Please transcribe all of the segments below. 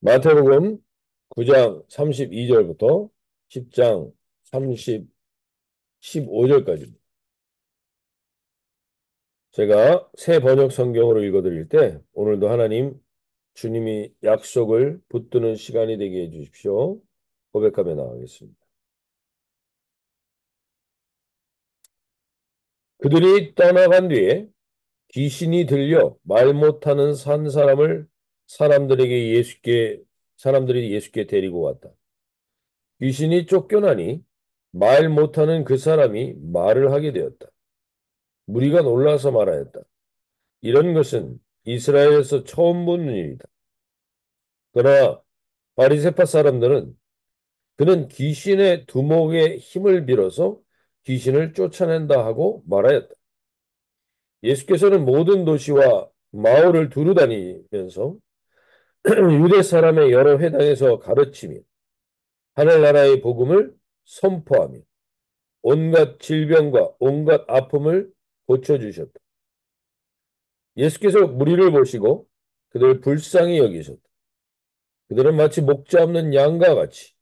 마태복음 9장 32절부터 10장 30, 15절까지입니다. 제가 새 번역 성경으로 읽어드릴 때 오늘도 하나님 주님이 약속을 붙드는 시간이 되게 해주십시오. 고백하며 나가겠습니다. 그들이 떠나간 뒤에 귀신이 들려 말 못하는 산 사람들이 예수께 데리고 왔다. 귀신이 쫓겨나니 말 못하는 그 사람이 말을 하게 되었다. 무리가 놀라서 말하였다. 이런 것은 이스라엘에서 처음 보는 일이다. 그러나 바리새파 사람들은 그는 귀신의 두목의 힘을 빌어서 귀신을 쫓아낸다 하고 말하였다. 예수께서는 모든 도시와 마을을 두루 다니면서 유대 사람의 여러 회당에서 가르치며 하늘나라의 복음을 선포하며 온갖 질병과 온갖 아픔을 고쳐주셨다. 예수께서 무리를 보시고 그들을 불쌍히 여기셨다. 그들은 마치 목자 없는 양과 같이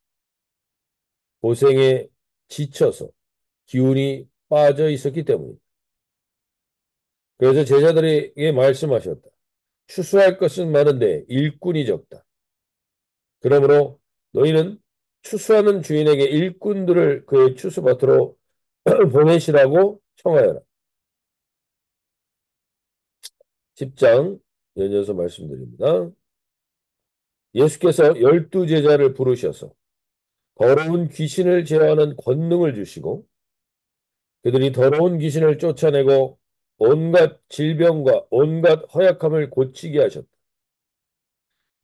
고생에 지쳐서 기운이 빠져 있었기 때문이다. 그래서 제자들에게 말씀하셨다. 추수할 것은 많은데 일꾼이 적다. 그러므로 너희는 추수하는 주인에게 일꾼들을 그의 추수밭으로 보내시라고 청하여라. 10장 연이어서 말씀드립니다. 예수께서 12제자를 부르셔서 더러운 귀신을 제어하는 권능을 주시고 그들이 더러운 귀신을 쫓아내고 온갖 질병과 온갖 허약함을 고치게 하셨다.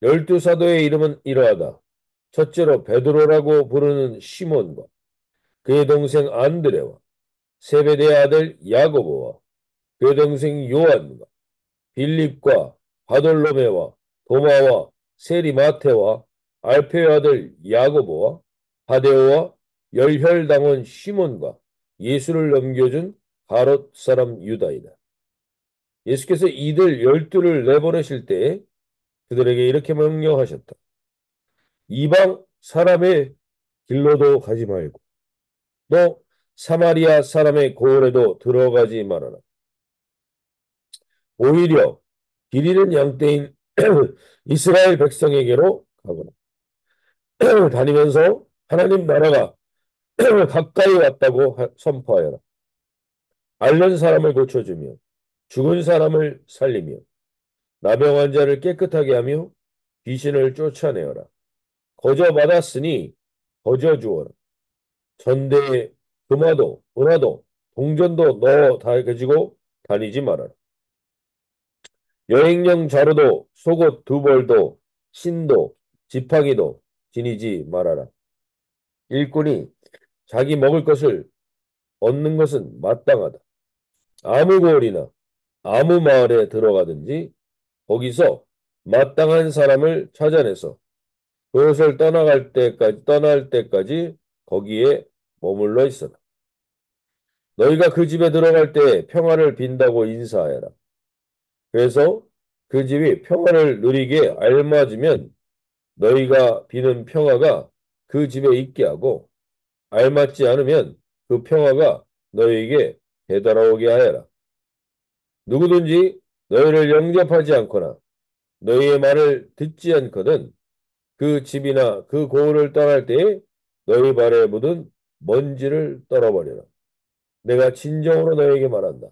12사도의 이름은 이러하다. 첫째로 베드로라고 부르는 시몬과 그의 동생 안드레와 세베대의 아들 야고보와 그의 동생 요한과 빌립과 바돌로메와 도마와 세리마테와 알페의 아들 야고보와 하데오와 열혈당원 시몬과 예수를 넘겨준 가롯 사람 유다이다. 예수께서 이들 12를 내보내실 때에 그들에게 이렇게 명령하셨다. 이방 사람의 길로도 가지 말고 또 사마리아 사람의 고을에도 들어가지 말아라. 오히려 길 잃은 양떼인 이스라엘 백성에게로 가거라. 다니면서 하나님 나라가 가까이 왔다고 선포하여라. 앓는 사람을 고쳐주며 죽은 사람을 살리며 나병 환자를 깨끗하게 하며 귀신을 쫓아내어라. 거저 받았으니 거저 주어라. 전대에 금화도 은화도 동전도 넣어 다 가지고 다니지 말아라. 여행용 자루도 속옷 두 벌도 신도 지팡이도 지니지 말아라. 일꾼이 자기 먹을 것을 얻는 것은 마땅하다. 아무 고을이나 아무 마을에 들어가든지 거기서 마땅한 사람을 찾아내서 그것을 떠날 때까지 거기에 머물러 있어라. 너희가 그 집에 들어갈 때 평화를 빈다고 인사하여라. 그래서 그 집이 평화를 누리게 알맞으면 너희가 비는 평화가 그 집에 있게 하고 알맞지 않으면 그 평화가 너희에게 되돌아오게 하여라. 누구든지 너희를 영접하지 않거나 너희의 말을 듣지 않거든 그 집이나 그 고을을 떠날 때에 너희 발에 묻은 먼지를 떨어버려라. 내가 진정으로 너희에게 말한다.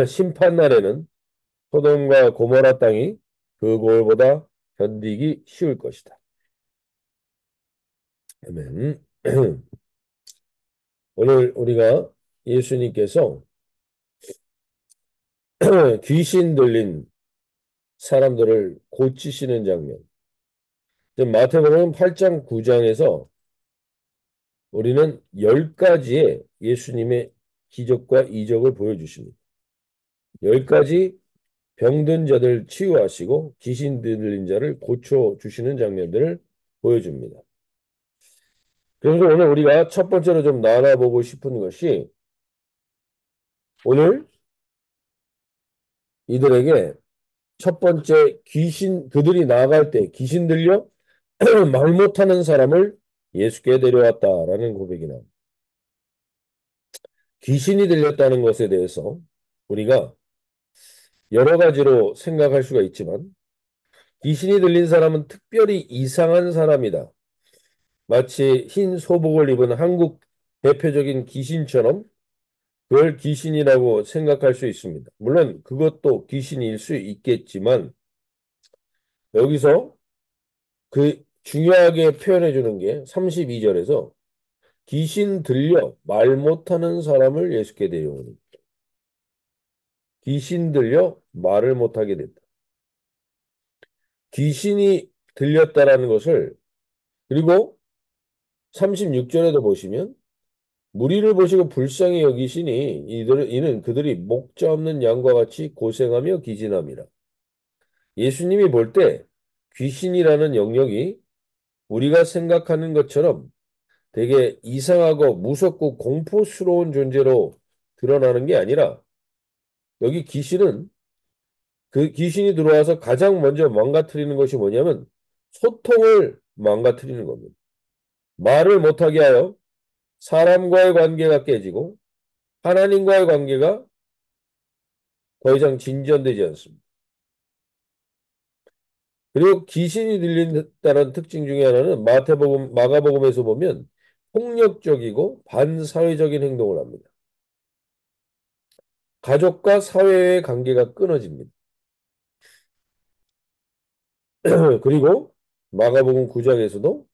심판 날에는 소돔과 고모라 땅이 그 고을보다 견디기 쉬울 것이다. 아멘. 오늘 우리가 예수님께서 귀신 들린 사람들을 고치시는 장면. 마태복음 8장 9장에서 우리는 10가지의 예수님의 기적과 이적을 보여주십니다. 10가지 병든 자들 치유하시고 귀신 들린 자를 고쳐주시는 장면들을 보여줍니다. 그래서 오늘 우리가 첫 번째로 좀 나눠보고 싶은 것이 오늘 이들에게 첫 번째, 그들이 나아갈 때 귀신 들려 말 못하는 사람을 예수께 데려왔다라는 고백이 나옵니다. 귀신이 들렸다는 것에 대해서 우리가 여러 가지로 생각할 수가 있지만 귀신이 들린 사람은 특별히 이상한 사람이다. 마치 흰 소복을 입은 한국 대표적인 귀신처럼 그걸 귀신이라고 생각할 수 있습니다. 물론 그것도 귀신일 수 있겠지만 여기서 그 중요하게 표현해 주는 게 32절에서 귀신 들려 말 못하는 사람을 예수께 데려오니 귀신 들려 말을 못하게 됐다. 귀신이 들렸다라는 것을 그리고 36절에도 보시면 무리를 보시고 불쌍히 여기시니 이는 그들이 목자 없는 양과 같이 고생하며 기진함이라. 예수님이 볼 때 귀신이라는 영역이 우리가 생각하는 것처럼 되게 이상하고 무섭고 공포스러운 존재로 드러나는 게 아니라 여기 귀신은 그 귀신이 들어와서 가장 먼저 망가뜨리는 것이 뭐냐면 소통을 망가뜨리는 겁니다. 말을 못하게 하여 사람과의 관계가 깨지고 하나님과의 관계가 더 이상 진전되지 않습니다. 그리고 귀신이 들린다는 특징 중에 하나는 마가복음에서 보면 폭력적이고 반사회적인 행동을 합니다. 가족과 사회의 관계가 끊어집니다. 그리고 마가복음 9장에서도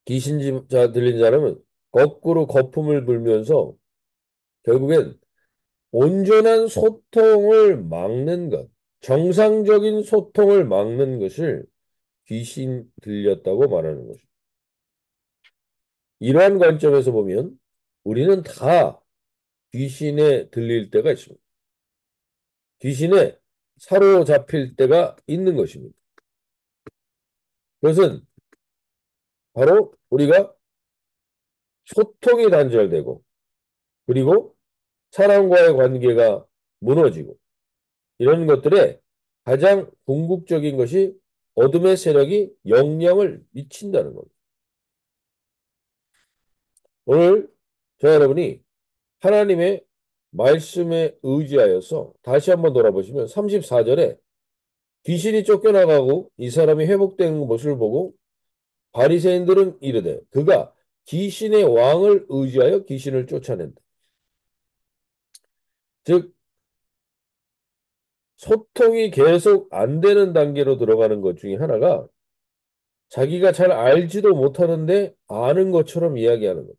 귀신자 들린 사람은 거꾸로 거품을 불면서 결국엔 온전한 소통을 막는 것, 정상적인 소통을 막는 것을 귀신 들렸다고 말하는 것입니다. 이러한 관점에서 보면 우리는 다 귀신에 들릴 때가 있습니다. 귀신에 사로잡힐 때가 있는 것입니다. 그것은 바로 우리가 소통이 단절되고 그리고 사람과의 관계가 무너지고 이런 것들에 가장 궁극적인 것이 어둠의 세력이 영향을 미친다는 겁니다. 오늘 저 여러분이 하나님의 말씀에 의지하여서 다시 한번 돌아보시면 34절에 귀신이 쫓겨나가고 이 사람이 회복되는 것을 보고 바리새인들은 이르되 그가 귀신의 왕을 의지하여 귀신을 쫓아낸다. 즉 소통이 계속 안 되는 단계로 들어가는 것 중에 하나가 자기가 잘 알지도 못하는데 아는 것처럼 이야기하는 것.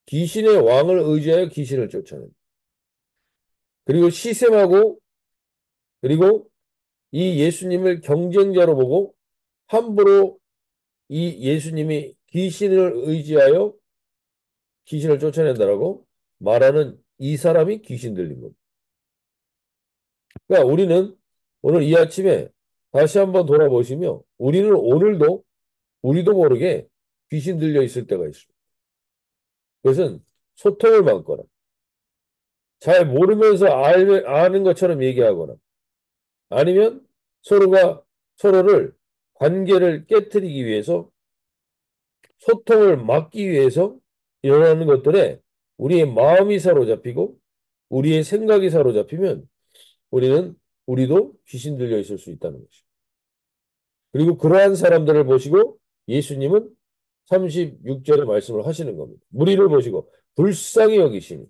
귀신의 왕을 의지하여 귀신을 쫓아낸다. 그리고 시샘하고 그리고 이 예수님을 경쟁자로 보고 함부로 이 예수님이 귀신을 의지하여 귀신을 쫓아낸다라고 말하는 이 사람이 귀신 들린 겁니다. 그러니까 우리는 오늘 이 아침에 다시 한번 돌아보시며 우리는 오늘도 우리도 모르게 귀신 들려 있을 때가 있습니다. 그것은 소통을 막거나 잘 모르면서 아는 것처럼 얘기하거나 아니면 서로가 서로를 관계를 깨뜨리기 위해서 소통을 막기 위해서 일어나는 것들에 우리의 마음이 사로잡히고 우리의 생각이 사로잡히면 우리도 귀신 들려 있을 수 있다는 것이죠. 그리고 그러한 사람들을 보시고 예수님은 36절의 말씀을 하시는 겁니다. 무리를 보시고 불쌍히 여기시니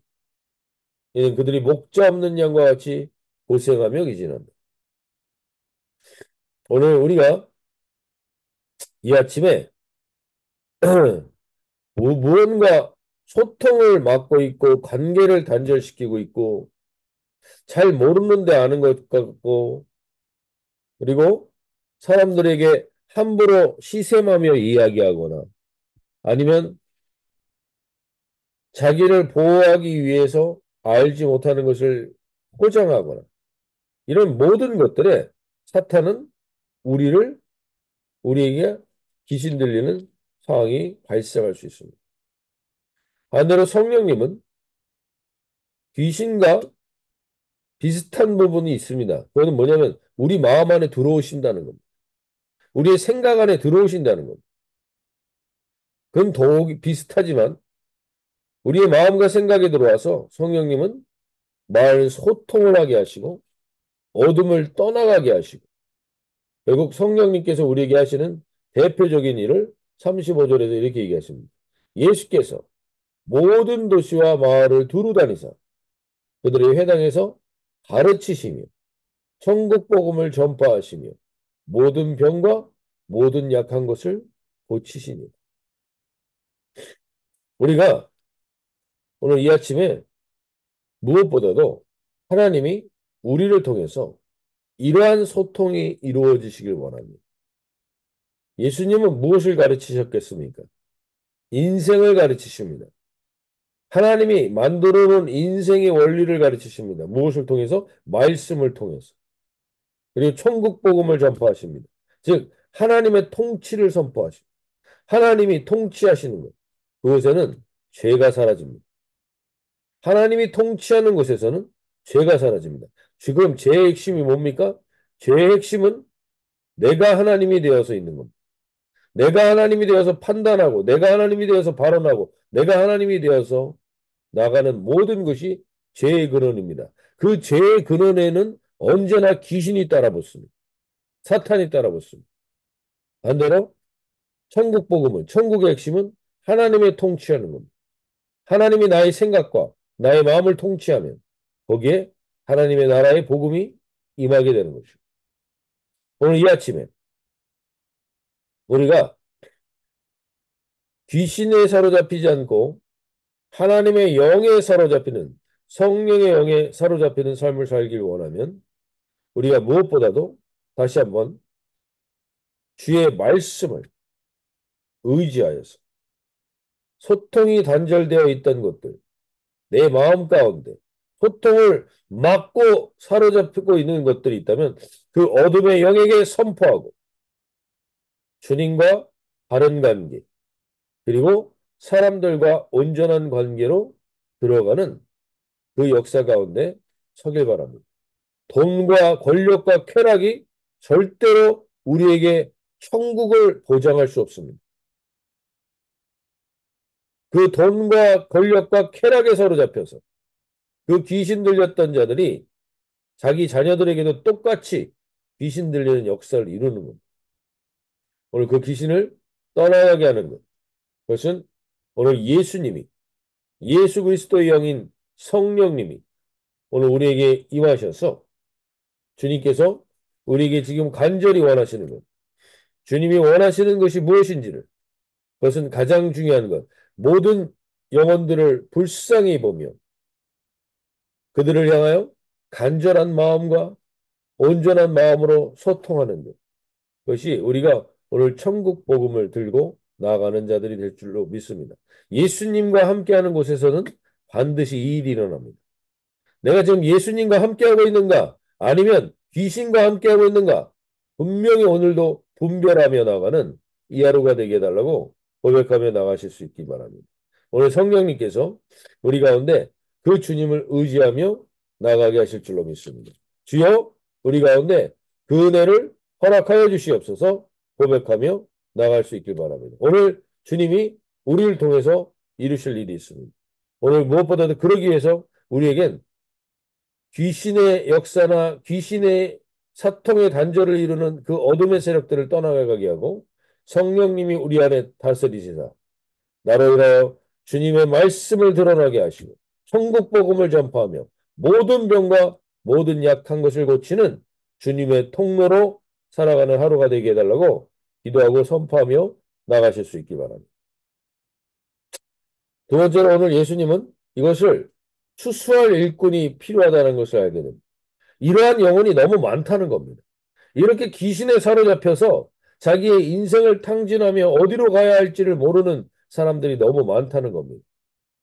이는 그들이 목자 없는 양과 같이 고생하며 기진한다. 오늘 우리가 이 아침에 무언가 소통을 막고 있고 관계를 단절시키고 있고 잘 모르는데 아는 것 같고 그리고 사람들에게 함부로 시샘하며 이야기하거나 아니면 자기를 보호하기 위해서 알지 못하는 것을 포장하거나 이런 모든 것들에 사탄은 우리를 우리에게 귀신 들리는 상황이 발생할 수 있습니다. 반대로 성령님은 귀신과 비슷한 부분이 있습니다. 그거는 뭐냐면 우리 마음 안에 들어오신다는 겁니다. 우리의 생각 안에 들어오신다는 겁니다. 그건 더욱 비슷하지만 우리의 마음과 생각에 들어와서 성령님은 말 소통을 하게 하시고 어둠을 떠나가게 하시고 결국 성령님께서 우리에게 하시는 대표적인 일을 35절에서 이렇게 얘기하십니다. 예수께서 모든 도시와 마을을 두루 다니사 그들의 회당에서 가르치시며 천국 복음을 전파하시며 모든 병과 모든 약한 것을 고치시니. 우리가 오늘 이 아침에 무엇보다도 하나님이 우리를 통해서 이러한 소통이 이루어지시길 원합니다. 예수님은 무엇을 가르치셨겠습니까? 인생을 가르치십니다. 하나님이 만들어 놓은 인생의 원리를 가르치십니다. 무엇을 통해서? 말씀을 통해서. 그리고 천국 복음을 전파하십니다. 즉 하나님의 통치를 선포하십니다. 하나님이 통치하시는 것. 그곳에는 죄가 사라집니다. 하나님이 통치하는 곳에서는 죄가 사라집니다. 지금 죄의 핵심이 뭡니까? 죄의 핵심은 내가 하나님이 되어서 있는 겁니다. 내가 하나님이 되어서 판단하고 내가 하나님이 되어서 발언하고 내가 하나님이 되어서 나가는 모든 것이 죄의 근원입니다. 그 죄의 근원에는 언제나 귀신이 따라붙습니다. 사탄이 따라붙습니다. 반대로 천국 복음은 천국의 핵심은 하나님의 통치하는 겁니다. 하나님이 나의 생각과 나의 마음을 통치하면 거기에 하나님의 나라의 복음이 임하게 되는 것이죠. 오늘 이 아침에 우리가 귀신에 사로잡히지 않고 하나님의 영에 사로잡히는 성령의 영에 사로잡히는 삶을 살길 원하면 우리가 무엇보다도 다시 한번 주의 말씀을 의지하여서 소통이 단절되어 있던 것들, 내 마음 가운데 소통을 막고 사로잡히고 있는 것들이 있다면 그 어둠의 영에게 선포하고 주님과 바른 관계 그리고 사람들과 온전한 관계로 들어가는 그 역사 가운데 서길 바랍니다. 돈과 권력과 쾌락이 절대로 우리에게 천국을 보장할 수 없습니다. 그 돈과 권력과 쾌락에 사로잡혀서 그 귀신 들렸던 자들이 자기 자녀들에게도 똑같이 귀신 들리는 역사를 이루는 겁니다. 오늘 그 귀신을 떠나가게 하는 것. 그것은 오늘 예수님이 예수 그리스도의 영인 성령님이 오늘 우리에게 임하셔서 주님께서 우리에게 지금 간절히 원하시는 것. 주님이 원하시는 것이 무엇인지를 그것은 가장 중요한 것. 모든 영혼들을 불쌍히 보며 그들을 향하여 간절한 마음과 온전한 마음으로 소통하는 것. 그것이 우리가 오늘 천국 복음을 들고 나아가는 자들이 될 줄로 믿습니다. 예수님과 함께하는 곳에서는 반드시 이 일이 일어납니다. 내가 지금 예수님과 함께하고 있는가? 아니면 귀신과 함께하고 있는가? 분명히 오늘도 분별하며 나가는 이 하루가 되게 해달라고 고백하며 나가실 수 있기 바랍니다. 오늘 성령님께서 우리 가운데 그 주님을 의지하며 나가게 하실 줄로 믿습니다. 주여 우리 가운데 그 은혜를 허락하여 주시옵소서 고백하며 나갈 수 있길 바랍니다. 오늘 주님이 우리를 통해서 이루실 일이 있습니다. 오늘 무엇보다도 그러기 위해서 우리에겐 귀신의 역사나 귀신의 사통의 단절을 이루는 그 어둠의 세력들을 떠나가게 하고 성령님이 우리 안에 다스리시사 나로 인하여 주님의 말씀을 드러나게 하시고 천국 복음을 전파하며 모든 병과 모든 약한 것을 고치는 주님의 통로로 살아가는 하루가 되게 해달라고 기도하고 선포하며 나가실 수 있기 바랍니다. 두 번째로 오늘 예수님은 이것을 추수할 일꾼이 필요하다는 것을 알게 됩니다. 이러한 영혼이 너무 많다는 겁니다. 이렇게 귀신에 사로잡혀서 자기의 인생을 탕진하며 어디로 가야 할지를 모르는 사람들이 너무 많다는 겁니다.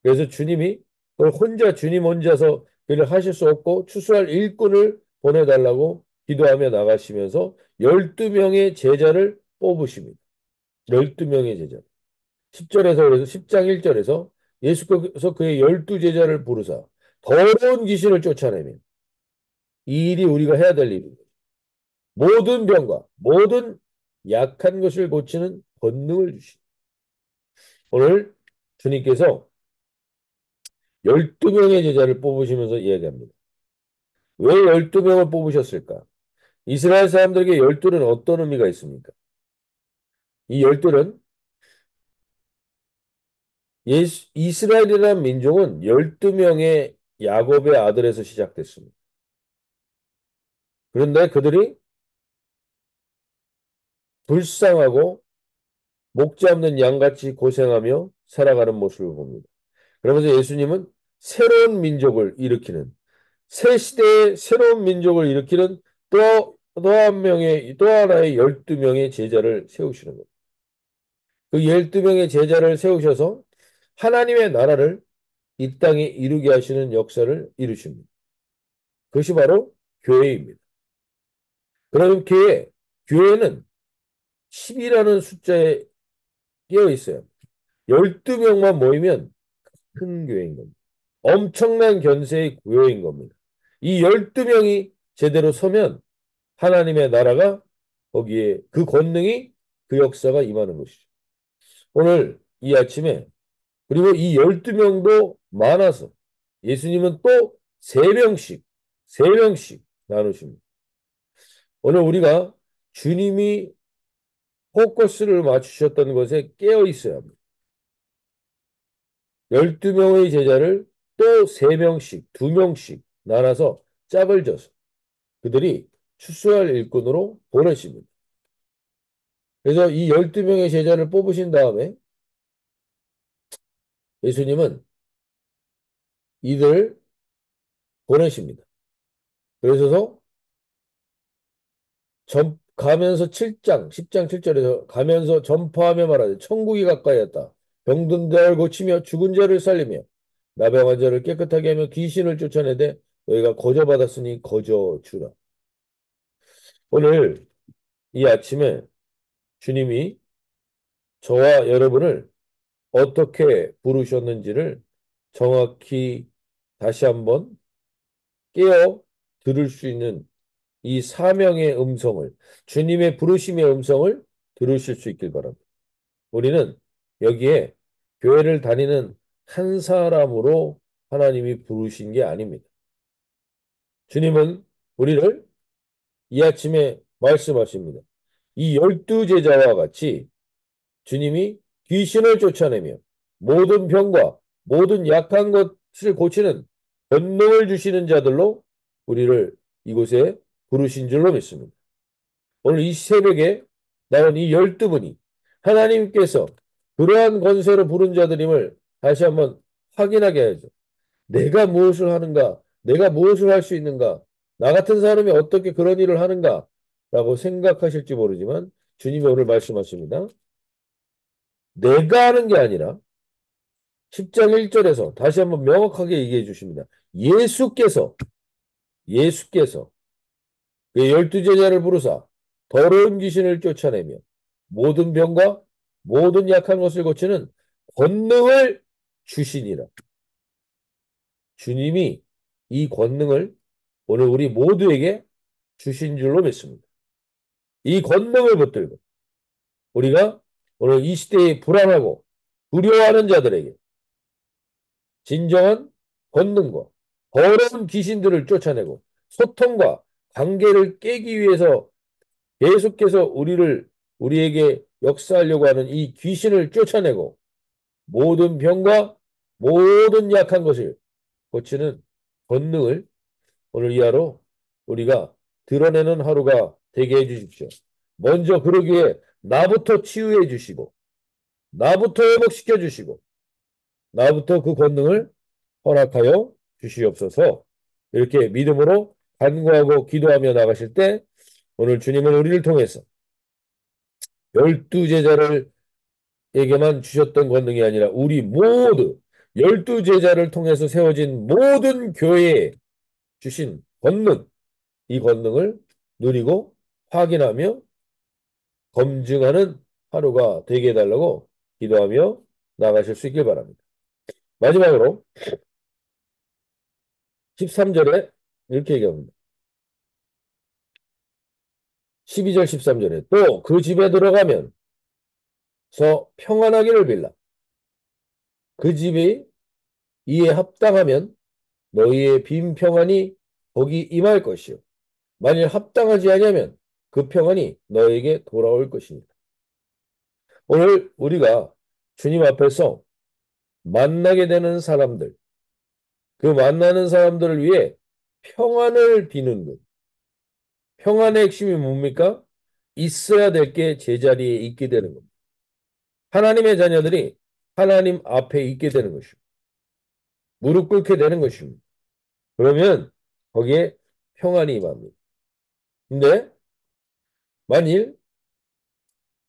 그래서 주님이 그걸 혼자 주님 혼자서 그를 하실 수 없고 추수할 일꾼을 보내달라고 기도하며 나가시면서 12명의 제자를 뽑으십니다. 12명의 제자. 10절에서 그래서 10장 1절에서 예수께서 그의 12제자를 부르사 더러운 귀신을 쫓아내며 이 일이 우리가 해야 될 일입니다. 모든 병과 모든 약한 것을 고치는 권능을 주신 오늘 주님께서 12명의 제자를 뽑으시면서 이야기합니다. 왜 12명을 뽑으셨을까? 이스라엘 사람들에게 열둘은 어떤 의미가 있습니까? 이 열둘은 이스라엘이라는 민족은 12명의 야곱의 아들에서 시작됐습니다. 그런데 그들이 불쌍하고 목자 없는 양같이 고생하며 살아가는 모습을 봅니다. 그러면서 예수님은 새로운 민족을 일으키는 새 시대의 새로운 민족을 일으키는 또 한 명의 또 하나의 12명의 제자를 세우시는 겁니다. 그 12명의 제자를 세우셔서 하나님의 나라를 이 땅에 이루게 하시는 역사를 이루십니다. 그것이 바로 교회입니다. 그럼 교회는 10이라는 숫자에 끼어 있어요. 12명만 모이면 큰 교회인 겁니다. 엄청난 견세의 교회인 겁니다. 이 12명이 제대로 서면 하나님의 나라가 거기에 그 권능이 그 역사가 임하는 것이죠. 오늘 이 아침에 그리고 이 12명도 많아서 예수님은 또 3명씩 나누십니다. 오늘 우리가 주님이 포커스를 맞추셨던 것에 깨어 있어야 합니다. 12명의 제자를 또 3명씩, 2명씩 나눠서 짝을 져서 그들이 추수할 일꾼으로 보내십니다. 그래서 이 12명의 제자를 뽑으신 다음에 예수님은 이들 보내십니다. 그래서 가면서 7장, 10장 7절에서 가면서 전파하며 말하되 천국이 가까이 왔다. 병든 자를 고치며 죽은 자를 살리며 나병한 자를 깨끗하게 하며 귀신을 쫓아내되 너희가 거저 받았으니 거저 주라. 오늘 이 아침에 주님이 저와 여러분을 어떻게 부르셨는지를 정확히 다시 한번 깨어 들을 수 있는 이 사명의 음성을, 주님의 부르심의 음성을 들으실 수 있길 바랍니다. 우리는 여기에 교회를 다니는 한 사람으로 하나님이 부르신 게 아닙니다. 주님은 우리를 이 아침에 말씀하십니다. 이 12제자와 같이 주님이 귀신을 쫓아내며 모든 병과 모든 약한 것을 고치는 권능을 주시는 자들로 우리를 이곳에 부르신 줄로 믿습니다. 오늘 이 새벽에 나온 이 12분이 하나님께서 그러한 권세로 부른 자들임을 다시 한번 확인하게 해야죠. 내가 무엇을 하는가? 내가 무엇을 할 수 있는가? 나 같은 사람이 어떻게 그런 일을 하는가? 라고 생각하실지 모르지만 주님이 오늘 말씀하십니다. 내가 하는 게 아니라 10장 1절에서 다시 한번 명확하게 얘기해 주십니다. 예수께서 그 12제자를 부르사 더러운 귀신을 쫓아내며 모든 병과 모든 약한 것을 고치는 권능을 주시니라. 주님이 이 권능을 오늘 우리 모두에게 주신 줄로 믿습니다. 이 권능을 붙들고 우리가 오늘 이 시대에 불안하고 두려워하는 자들에게 진정한 권능과 더러운 귀신들을 쫓아내고 소통과 관계를 깨기 위해서 계속해서 우리에게 역사하려고 하는 이 귀신을 쫓아내고 모든 병과 모든 약한 것을 고치는 권능을 오늘 이하로 우리가 드러내는 하루가 되게 해주십시오. 먼저 그러기 위해 나부터 치유해 주시고 나부터 회복시켜 주시고 나부터 그 권능을 허락하여 주시옵소서. 이렇게 믿음으로 간구하고 기도하며 나가실 때 오늘 주님은 우리를 통해서 12제자를에게만 주셨던 권능이 아니라 우리 모두 12제자를 통해서 세워진 모든 교회에 주신 권능, 이 권능을 누리고 확인하며 검증하는 하루가 되게 해달라고 기도하며 나가실 수 있길 바랍니다. 마지막으로 13절에 이렇게 얘기합니다. 12절 13절에 또 그 집에 들어가면서 평안하기를 빌라. 그 집이 이에 합당하면 너희의 빈 평안이 거기 임할 것이요. 만일 합당하지 아니하면 그 평안이 너에게 돌아올 것입니다. 오늘 우리가 주님 앞에서 만나게 되는 사람들, 그 만나는 사람들을 위해 평안을 비는 것. 평안의 핵심이 뭡니까? 있어야 될 게 제자리에 있게 되는 겁니다. 하나님의 자녀들이 하나님 앞에 있게 되는 것이고, 무릎 꿇게 되는 것입니다. 그러면 거기에 평안이 임합니다. 근데 만일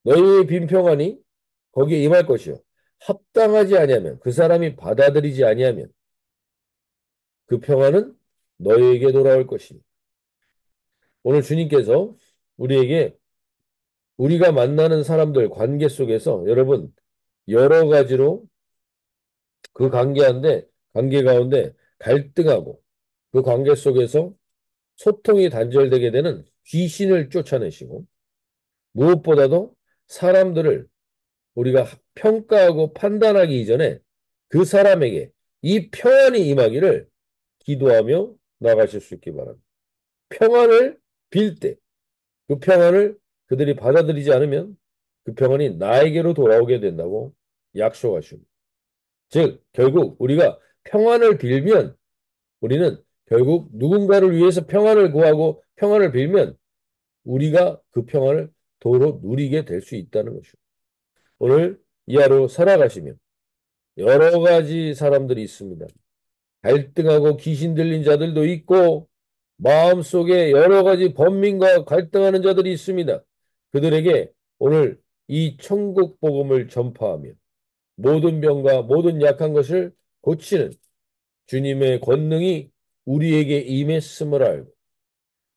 너희의 빈 평안이 거기에 임할 것이요. 합당하지 아니하면 그 사람이 받아들이지 아니하면 그 평안은 너희에게 돌아올 것입니다. 오늘 주님께서 우리에게 우리가 만나는 사람들 관계 속에서 여러분 여러 가지로 그 관계 가운데 갈등하고 그 관계 속에서 소통이 단절되게 되는 귀신을 쫓아내시고 무엇보다도 사람들을 우리가 평가하고 판단하기 이전에 그 사람에게 이 평안이 임하기를 기도하며 나가실 수 있기 바랍니다. 평안을 빌 때 그 평안을 그들이 받아들이지 않으면 그 평안이 나에게로 돌아오게 된다고 약속하십니다. 즉 결국 우리가 평안을 빌면 우리는 결국 누군가를 위해서 평안을 구하고 평안을 빌면 우리가 그 평안을 도로 누리게 될 수 있다는 것이죠. 오늘 이 하루 살아가시면 여러 가지 사람들이 있습니다. 갈등하고 귀신 들린 자들도 있고 마음속에 여러 가지 번민과 갈등하는 자들이 있습니다. 그들에게 오늘 이 천국 복음을 전파하며 모든 병과 모든 약한 것을 고치는 주님의 권능이 우리에게 임했음을 알고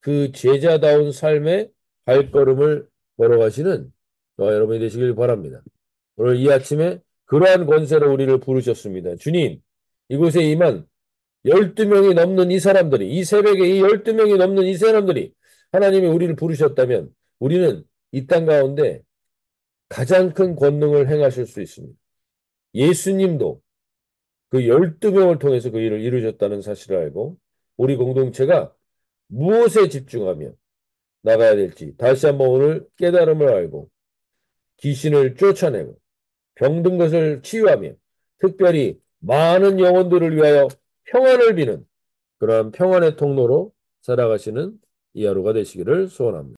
그 제자다운 삶의 발걸음을 걸어가시는 저와 여러분이 되시길 바랍니다. 오늘 이 아침에 그러한 권세로 우리를 부르셨습니다. 주님, 이곳에 임한 12명이 넘는 이 사람들이, 이 새벽에 이 12명이 넘는 이 사람들이 하나님이 우리를 부르셨다면 우리는 이 땅 가운데 가장 큰 권능을 행하실 수 있습니다. 예수님도 그 12명을 통해서 그 일을 이루셨다는 사실을 알고 우리 공동체가 무엇에 집중하며 나가야 될지 다시 한번 오늘 깨달음을 알고 귀신을 쫓아내고 병든 것을 치유하며 특별히 많은 영혼들을 위하여 평안을 비는 그러한 평안의 통로로 살아가시는 이 하루가 되시기를 소원합니다.